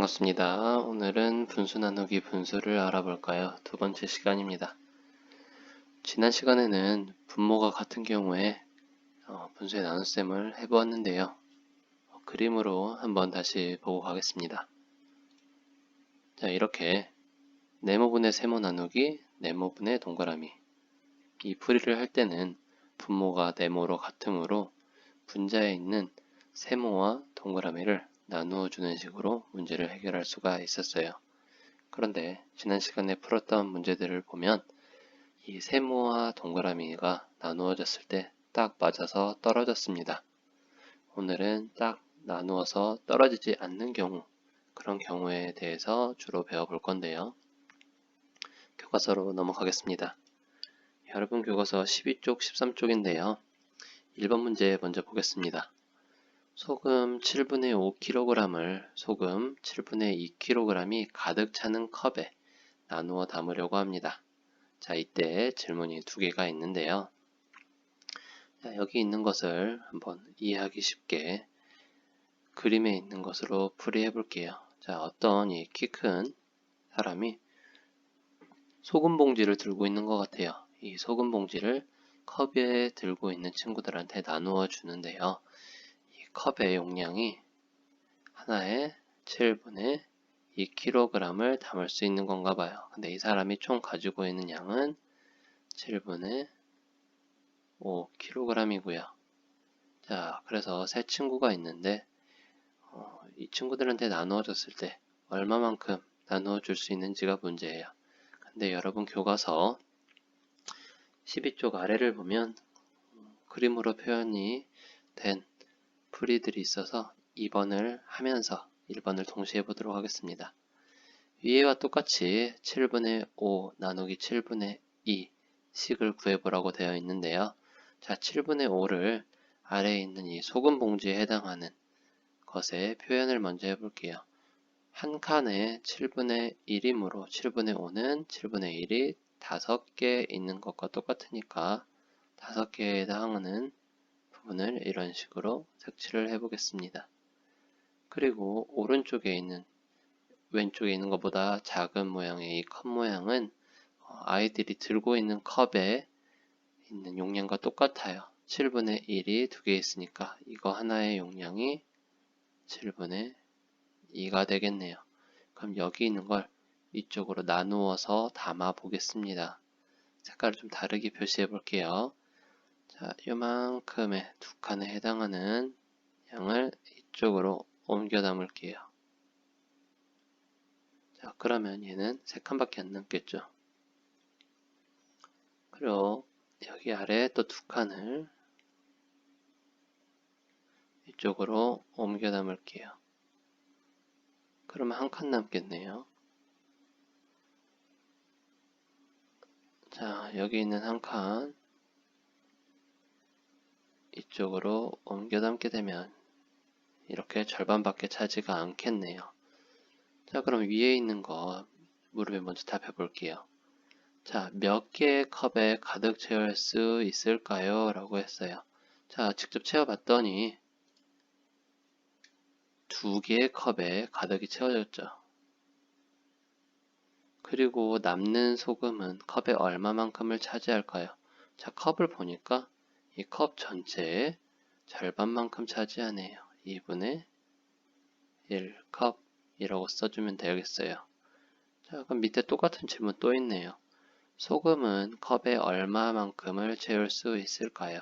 반갑습니다. 오늘은 분수 나누기 분수를 알아볼까요? 두 번째 시간입니다. 지난 시간에는 분모가 같은 경우에 분수의 나눗셈을 해보았는데요. 그림으로 한번 다시 보고 가겠습니다. 자, 이렇게 네모분의 세모 나누기, 네모분의 동그라미. 이 풀이를 할 때는 분모가 네모로 같으므로 분자에 있는 세모와 동그라미를 나누어 주는 식으로 문제를 해결할 수가 있었어요. 그런데 지난 시간에 풀었던 문제들을 보면 이 세모와 동그라미가 나누어졌을 때 딱 맞아서 떨어졌습니다. 오늘은 딱 나누어서 떨어지지 않는 경우, 그런 경우에 대해서 주로 배워볼 건데요. 교과서로 넘어가겠습니다. 여러분 교과서 12쪽, 13쪽인데요. 1번 문제 먼저 보겠습니다. 소금 7분의 5kg을 소금 7분의 2kg이 가득 차는 컵에 나누어 담으려고 합니다. 자, 이때 질문이 두 개가 있는데요. 자, 여기 있는 것을 한번 이해하기 쉽게 그림에 있는 것으로 풀이해 볼게요. 자, 어떤 이 키 큰 사람이 소금 봉지를 들고 있는 것 같아요. 이 소금 봉지를 컵에 들고 있는 친구들한테 나누어 주는데요. 이 컵의 용량이 하나에 7분의 2kg을 담을 수 있는 건가 봐요. 근데 이 사람이 총 가지고 있는 양은 7분의 5kg이고요. 자, 그래서 세 친구가 있는데 이 친구들한테 나누어졌을 때 얼마만큼 나누어 줄 수 있는지가 문제예요. 근데 여러분 교과서 12쪽 아래를 보면 그림으로 표현이 된 풀이들이 있어서 2번을 하면서 1번을 동시에 보도록 하겠습니다. 위에와 똑같이 7분의 5 나누기 7분의 2 식을 구해보라고 되어 있는데요. 자, 7분의 5를 아래에 있는 이 소금 봉지에 해당하는 것에 표현을 먼저 해볼게요. 한 칸에 7분의 1이므로 7분의 5는 7분의 1이 5개 있는 것과 똑같으니까 5개에 해당하는 부분을 이런 식으로 색칠을 해보겠습니다. 그리고 오른쪽에 있는 왼쪽에 있는 것보다 작은 모양의 이 컵 모양은 아이들이 들고 있는 컵에 있는 용량과 똑같아요. 7분의 1이 두 개 있으니까 이거 하나의 용량이 7분의 2가 되겠네요. 그럼 여기 있는 걸 이쪽으로 나누어서 담아 보겠습니다. 색깔을 좀 다르게 표시해 볼게요. 자, 요만큼의 두 칸에 해당하는 양을 이쪽으로 옮겨 담을게요. 자, 그러면 얘는 3칸밖에 안 남겠죠. 그리고 여기 아래 또 두 칸을 이쪽으로 옮겨 담을게요. 그러면 한 칸 남겠네요. 자, 여기 있는 한 칸 이쪽으로 옮겨 담게 되면 이렇게 절반밖에 차지가 않겠네요. 자, 그럼 위에 있는 거 무릎에 먼저 답해 볼게요. 자, 몇 개의 컵에 가득 채울 수 있을까요? 라고 했어요. 자, 직접 채워봤더니 2개의 컵에 가득이 채워졌죠. 그리고 남는 소금은 컵에 얼마만큼을 차지할까요? 자, 컵을 보니까 이 컵 전체의 절반만큼 차지하네요. 2분의 1컵이라고 써주면 되겠어요. 자, 그럼 밑에 똑같은 질문 또 있네요. 소금은 컵에 얼마만큼을 채울 수 있을까요?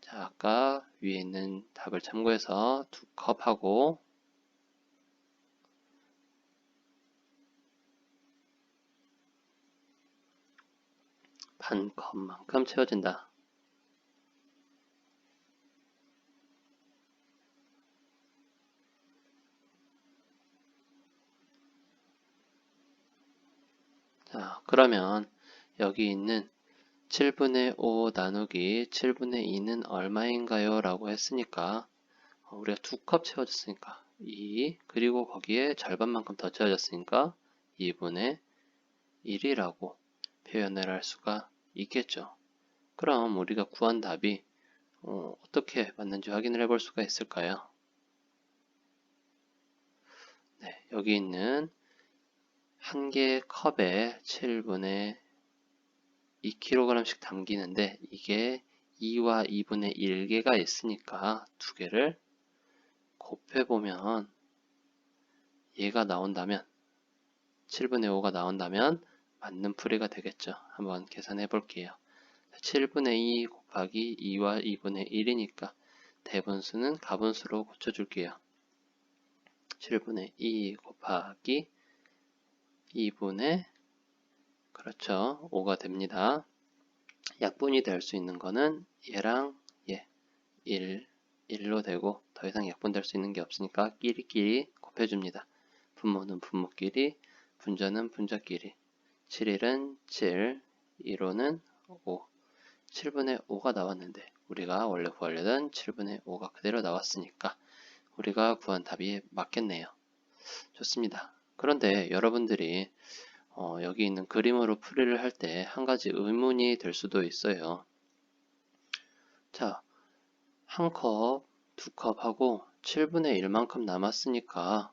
자, 아까 위에 있는 답을 참고해서 2컵하고 반 컵만큼 채워진다. 자, 그러면 여기 있는 7분의 5 나누기 7분의 2는 얼마인가요? 라고 했으니까 우리가 2컵 채워졌으니까 2 그리고 거기에 절반만큼 더 채워졌으니까 2분의 1이라고 표현을 할 수가 있겠죠. 그럼 우리가 구한 답이 어떻게 맞는지 확인을 해볼 수가 있을까요? 네, 여기 있는 한 개의 컵에 7분의 2kg씩 담기는데 이게 2와 2분의 1개가 있으니까 두 개를 곱해보면 얘가 나온다면 7분의 5가 나온다면 맞는 풀이가 되겠죠. 한번 계산해 볼게요. 7분의 2 곱하기 2와 2분의 1이니까 대분수는 가분수로 고쳐줄게요. 7분의 2 곱하기 2분의 그렇죠. 5가 됩니다. 약분이 될 수 있는 거는 얘랑 얘 1로 되고 더 이상 약분될 수 있는 게 없으니까 끼리끼리 곱해줍니다. 분모는 분모끼리, 분자는 분자끼리. 7일은 7, 1호는 5. 7분의 5가 나왔는데 우리가 원래 구하려던 7분의 5가 그대로 나왔으니까 우리가 구한 답이 맞겠네요. 좋습니다. 그런데 여러분들이 여기 있는 그림으로 풀이를 할 때 한 가지 의문이 될 수도 있어요. 자, 한 컵, 두 컵하고 7분의 1만큼 남았으니까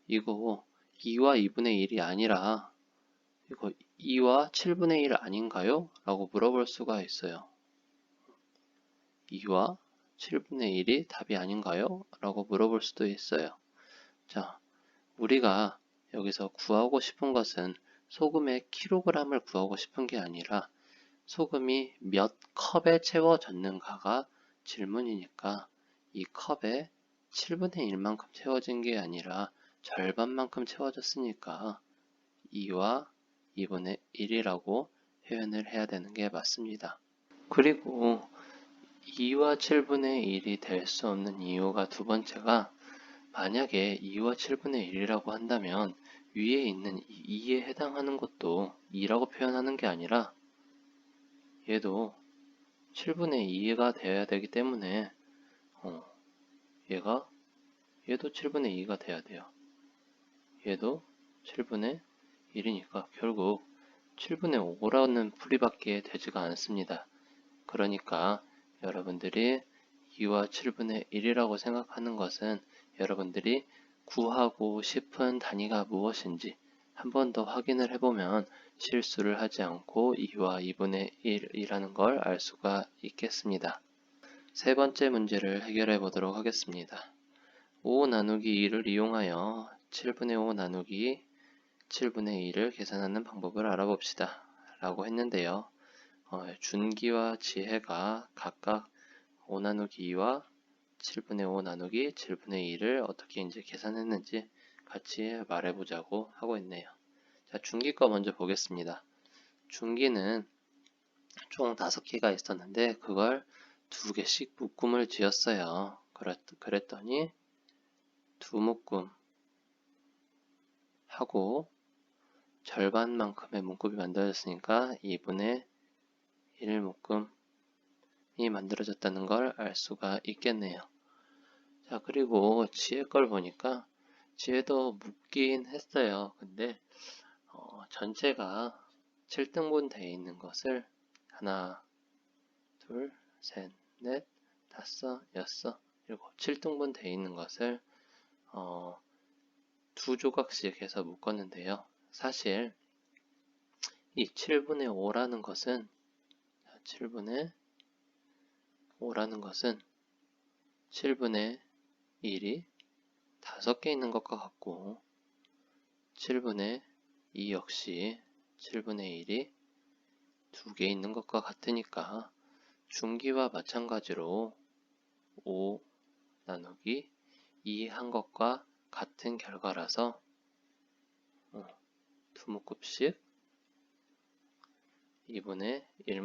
이거 2와 2분의 1이 아니라 이거 2와 7분의 1 아닌가요? 라고 물어볼 수가 있어요. 2와 7분의 1이 답이 아닌가요? 라고 물어볼 수도 있어요. 자, 우리가 여기서 구하고 싶은 것은 소금의 킬로그램을 구하고 싶은 게 아니라 소금이 몇 컵에 채워졌는가가 질문이니까 이 컵에 7분의 1만큼 채워진 게 아니라 절반만큼 채워졌으니까 2와 2분의 1이라고 표현을 해야 되는 게 맞습니다. 그리고 2와 7분의 1이 될 수 없는 이유가 두 번째가 만약에 2와 7분의 1이라고 한다면 위에 있는 2에 해당하는 것도 2라고 표현하는 게 아니라 얘도 7분의 2가 되어야 되기 때문에 얘도 7분의 2가 돼야 돼요. 얘도 7분의 1이니까 결국 7분의 5라는 풀이밖에 되지가 않습니다. 그러니까 여러분들이 2와 7분의 1이라고 생각하는 것은 여러분들이 구하고 싶은 단위가 무엇인지 한 번 더 확인을 해보면 실수를 하지 않고 2와 2분의 1이라는 걸 알 수가 있겠습니다. 세 번째 문제를 해결해 보도록 하겠습니다. 5 나누기 2를 이용하여 7분의 5 나누기 7분의 2를 계산하는 방법을 알아봅시다. 라고 했는데요. 준기와 지혜가 각각 5 나누기 2와 7분의 5 나누기 7분의 2를 어떻게 이제 계산했는지 같이 말해보자고 하고 있네요. 자, 준기 거 먼저 보겠습니다. 준기는 총 5개가 있었는데 그걸 2개씩 묶음을 지었어요. 그랬더니 두 묶음 하고 절반만큼의 문구이 만들어졌으니까 2분의 1 묶음이 만들어졌다는 걸 알 수가 있겠네요. 자, 그리고 지혜 걸 보니까 지혜도 묶긴 했어요. 근데 전체가 7등분 되어 있는 것을 하나, 둘, 셋, 넷, 다섯, 여섯, 일곱, 7등분 되어 있는 것을 두 조각씩 해서 묶었는데요. 사실 이 7분의 5라는 것은 7분의 1이 5개 있는 것과 같고 7분의 2 역시 7분의 1이 2개 있는 것과 같으니까 중기와 마찬가지로 5 나누기 2 한 것과 같은 결과라서 두 묶음씩 2분의 1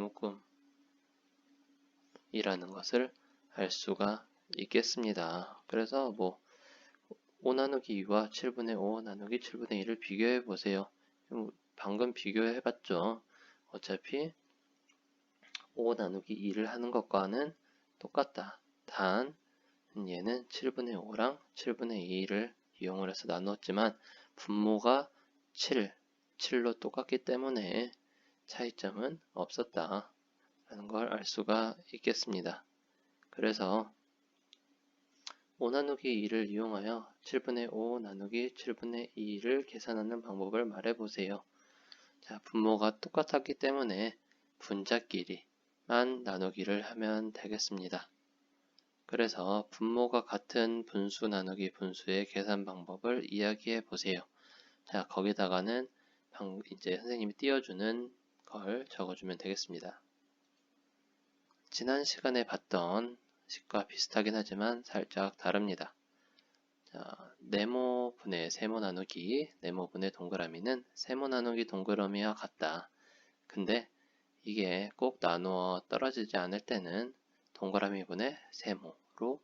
묶음이라는 것을 알 수가 있겠습니다. 그래서 5 나누기 2와 7분의 5 나누기 7분의 1을 비교해 보세요. 방금 비교해 봤죠. 어차피 5 나누기 2를 하는 것과는 똑같다. 단 얘는 7분의 5랑 7분의 2를 이용을 해서 나누었지만 분모가 7로 똑같기 때문에 차이점은 없었다 라는 걸 알 수가 있겠습니다. 그래서 5 나누기 2를 이용하여 7분의 5 나누기 7분의 2를 계산하는 방법을 말해보세요. 자, 분모가 똑같았기 때문에 분자끼리만 나누기를 하면 되겠습니다. 그래서 분모가 같은 분수 나누기 분수의 계산 방법을 이야기해 보세요. 자, 거기다가는 이제 선생님이 띄워주는 걸 적어주면 되겠습니다. 지난 시간에 봤던 식과 비슷하긴 하지만 살짝 다릅니다. 자, 네모분의 세모 나누기, 네모분의 동그라미는 세모 나누기 동그라미와 같다. 근데 이게 꼭 나누어 떨어지지 않을 때는 동그라미분의 세모로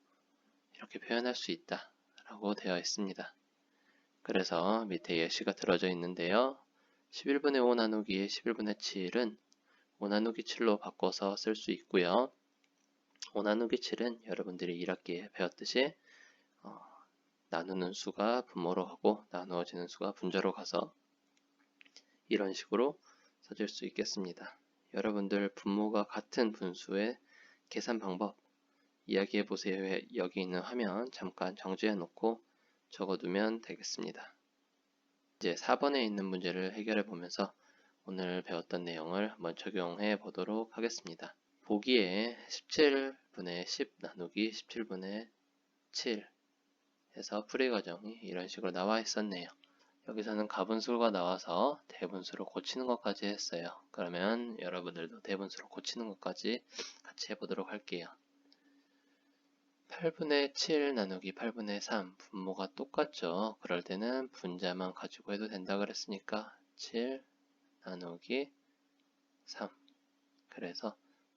이렇게 표현할 수 있다 라고 되어 있습니다. 그래서 밑에 예시가 들어져 있는데요. 11분의 5 나누기 11분의 7은 5 나누기 7로 바꿔서 쓸 수 있고요. 5 나누기 7은 여러분들이 1학기에 배웠듯이 나누는 수가 분모로 가고 나누어지는 수가 분자로 가서 이런 식으로 써질 수 있겠습니다. 여러분들 분모가 같은 분수의 계산 방법 이야기해 보세요에 여기 있는 화면 잠깐 정지해 놓고 적어두면 되겠습니다. 이제 4번에 있는 문제를 해결해 보면서 오늘 배웠던 내용을 한번 적용해 보도록 하겠습니다. 보기에 17분의 10 나누기 17분의 7 해서 풀이 과정이 이런 식으로 나와 있었네요. 여기서는 가분수가 나와서 대분수로 고치는 것까지 했어요. 그러면 여러분들도 대분수로 고치는 것까지 같이 해보도록 할게요. 8분의 7 나누기 8분의 3 분모가 똑같죠. 그럴 때는 분자만 가지고 해도 된다 그랬으니까 7 나누기 3 그래서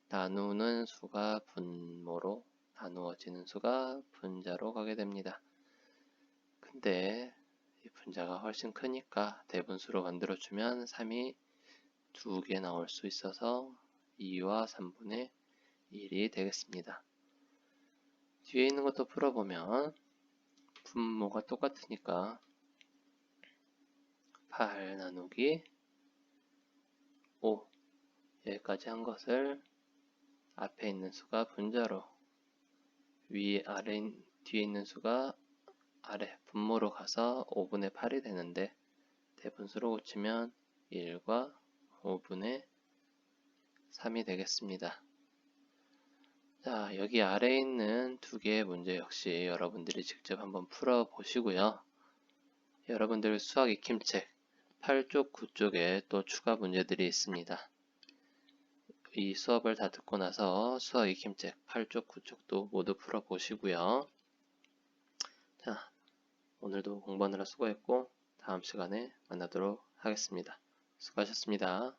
나누는 수가 분모로 나누어지는 수가 분자로 가게 됩니다. 근데 이 분자가 훨씬 크니까 대분수로 만들어주면 3이 2개 나올 수 있어서 2와 3분의 1이 되겠습니다. 뒤에 있는 것도 풀어보면 분모가 똑같으니까 8 나누기 5 여기까지 한 것을 앞에 있는 수가 분자로 뒤에 있는 수가 아래 분모로 가서 5분의 8이 되는데 대분수로 고치면 1과 5분의 3이 되겠습니다. 자, 여기 아래에 있는 두 개의 문제 역시 여러분들이 직접 한번 풀어 보시고요. 여러분들 수학 익힘책 8쪽, 9쪽에 또 추가 문제들이 있습니다. 이 수업을 다 듣고 나서 수학 익힘책 8쪽, 9쪽도 모두 풀어 보시고요. 자, 오늘도 공부하느라 수고했고 다음 시간에 만나도록 하겠습니다. 수고하셨습니다.